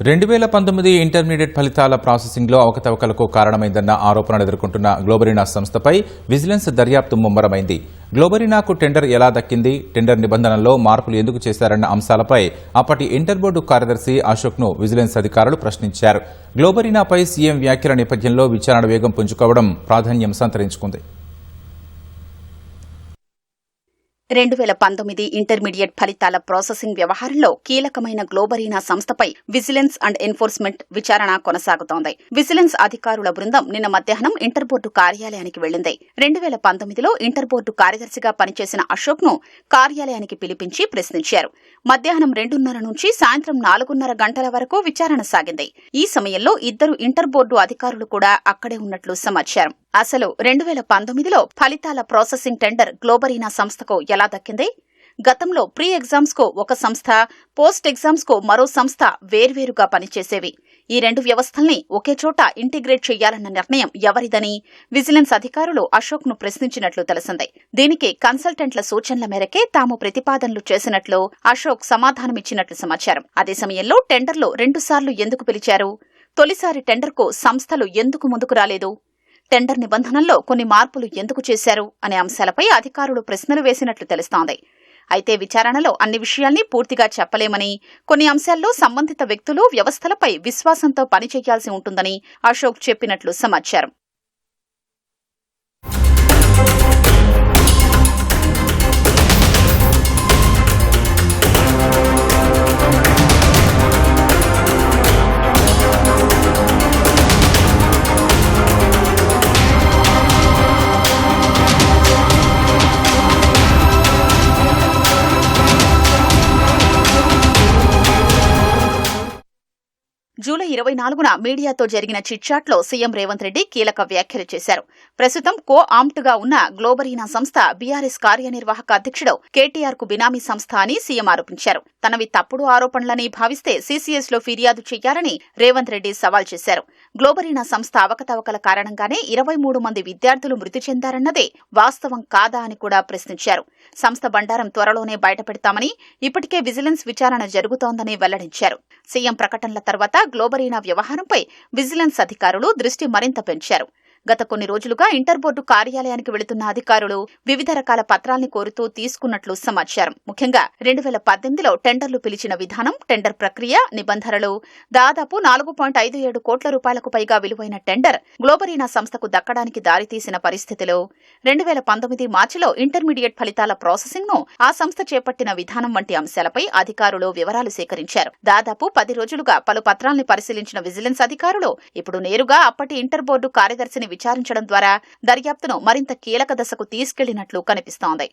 2019 intermediate ఫలితాల ప్రాసెసింగ్లో అవకతవకలకు కారణమైందన్న ఆరోపణలు ఎదుర్కొంటున్న గ్లోబరీనా సంస్థపై విజిలెన్స్ దర్యాప్తు ముమ్మరమైంది. గ్లోబరీనాకు టెండర్ ఎలా దక్కింది, టెండర్ నిబంధనల్లో మార్పులు ఎందుకు చేశారన్న అంశాలపై అప్పటి ఇంటర్ బోర్డు కార్యదర్శి అశోక్ను విజిలెన్స్ అధికారులు ప్రశ్నించారు. గ్లోబరీనాపై సీఎం వ్యాఖ్యల నేపథ్యంలో విచారణ వేగం పుంజుకోవడం ప్రాధాన్యం సంతరించుకుంది. 2019 ఇంటర్మీడియట్ ఫలితాల ప్రాసెసింగ్ వ్యవహారంలో కీలకమైన గ్లోబరీనా సంస్థపై విజిలెన్స్ అండ్ ఎన్ఫోర్స్మెంట్ విచారణ కొనసాగుతోంది. విజిలెన్స్ అధికారుల బృందం నిన్న మధ్యాహ్నం ఇంటర్ బోర్డు కార్యాలయానికి వెళ్లింది. 2019లో ఇంటర్ బోర్డు కార్యదర్శిగా పనిచేసిన అశోక్ ను కార్యాలయానికి పిలిపించి ప్రశ్నించారు. మధ్యాహ్నం 2:30 నుంచి సాయంత్రం 4:30 గంటల వరకు విచారణ సాగింది. ఈ సమయంలో ఇద్దరు ఇంటర్ బోర్డు అధికారులు కూడా అక్కడే ఉన్నట్లు సమాచారం. అసలు 2019లో ఫలితాల ప్రాసెసింగ్ టెండర్ గ్లోబరీనా సంస్థకు ఎలా దక్కింది? గతంలో ప్రీ ఎగ్జామ్స్ కు ఒక సంస్థ, పోస్ట్ ఎగ్జామ్స్ కు మరో సంస్థ వేర్వేరుగా పనిచేసేవి. ఈ రెండు వ్యవస్థల్ని ఒకే చోట ఇంటిగ్రేట్ చేయాలన్న నిర్ణయం ఎవరిదని విజిలెన్స్ అధికారులు అశోక్ ను ప్రశ్నించినట్లు తెలిసింది. దీనికి కన్సల్టెంట్ల సూచనల మేరకే తాము ప్రతిపాదనలు చేసినట్లు అశోక్ సమాధానమిచ్చినట్లు సమాచారం. అదే సమయంలో టెండర్లు 2 సార్లు ఎందుకు పిలిచారు? తొలిసారి టెండర్కు సంస్థలు ఎందుకు ముందుకు రాలేదు? టెండర్ నిబంధనల్లో కొన్ని మార్పులు ఎందుకు చేశారు అనే అంశాలపై అధికారులు ప్రశ్నలు వేసినట్లు తెలుస్తోంది. అయితే విచారణలో అన్ని విషయాల్ని పూర్తిగా చెప్పలేమని, కొన్ని అంశాల్లో సంబంధిత వ్యక్తులు, వ్యవస్థలపై విశ్వాసంతో పనిచేయాల్సి ఉంటుందని అశోక్ చెప్పినట్లు సమాచారం. జూలై 24న మీడియాతో జరిగిన చిట్చాట్లో సీఎం రేవంత్ రెడ్డి కీలక వ్యాఖ్యలు చేశారు. ప్రస్తుతం కో ఆమ్ట్గా ఉన్న గ్లోబరీనా సంస్థ బీఆర్ఎస్ కార్యనిర్వాహక అధ్యక్షుడు కేటీఆర్ కు బినామీ సంస్థ అని సీఎం ఆరోపించారు. తనవి తప్పుడు ఆరోపణలని భావిస్తే సీసీఎస్ లో ఫిర్యాదు చేయాలని రేవంత్ రెడ్డి సవాల్ చేశారు. గ్లోబరీనా సంస్థ అవకతవకల కారణంగానే 23 మంది విద్యార్థులు మృతి చెందారన్నదే వాస్తవం కాదా అని కూడా ప్రశ్నించారు. సంస్థ బండారం త్వరలోనే బయటపెడతామని, ఇప్పటికే విజిలెన్స్ విచారణ జరుగుతోందని వెల్లడించారు. సీఎం ప్రకటనల తర్వాత గ్లోబరీనా వ్యవహారంపై విజిలెన్స్ అధికారులు దృష్టి మరింత పెంచారు. గత కొన్ని రోజులుగా ఇంటర్ బోర్డు కార్యాలయానికి వెళుతున్న అధికారులు వివిధ రకాల పత్రాల్ని కోరుతూ తీసుకున్నట్లు సమాచారం. ముఖ్యంగా 2018లో టెండర్లు పిలిచిన విధానం, టెండర్ ప్రక్రియ, నిబంధనలు, దాదాపు 4.57 కోట్ల రూపాయలకు పైగా విలువైన టెండర్ గ్లోబరీనా సంస్థకు దక్కడానికి దారితీసిన పరిస్థితిలో 2019 మార్చిలో ఇంటర్మీడియట్ ఫలితాల ప్రాసెసింగ్ ను ఆ సంస్థ చేపట్టిన విధానం వంటి అంశాలపై అధికారులు వివరాలు సేకరించారు. దాదాపు 10 రోజులుగా పలు పత్రాల్ని పరిశీలించిన విజిలెన్స్ అధికారులు ఇప్పుడు నేరుగా అప్పటి ఇంటర్ బోర్డు కార్యదర్శిని విచారించడం ద్వారా దర్యాప్తును మరింత కీలక దశకు తీసుకెళ్లినట్లు కనిపిస్తోంది.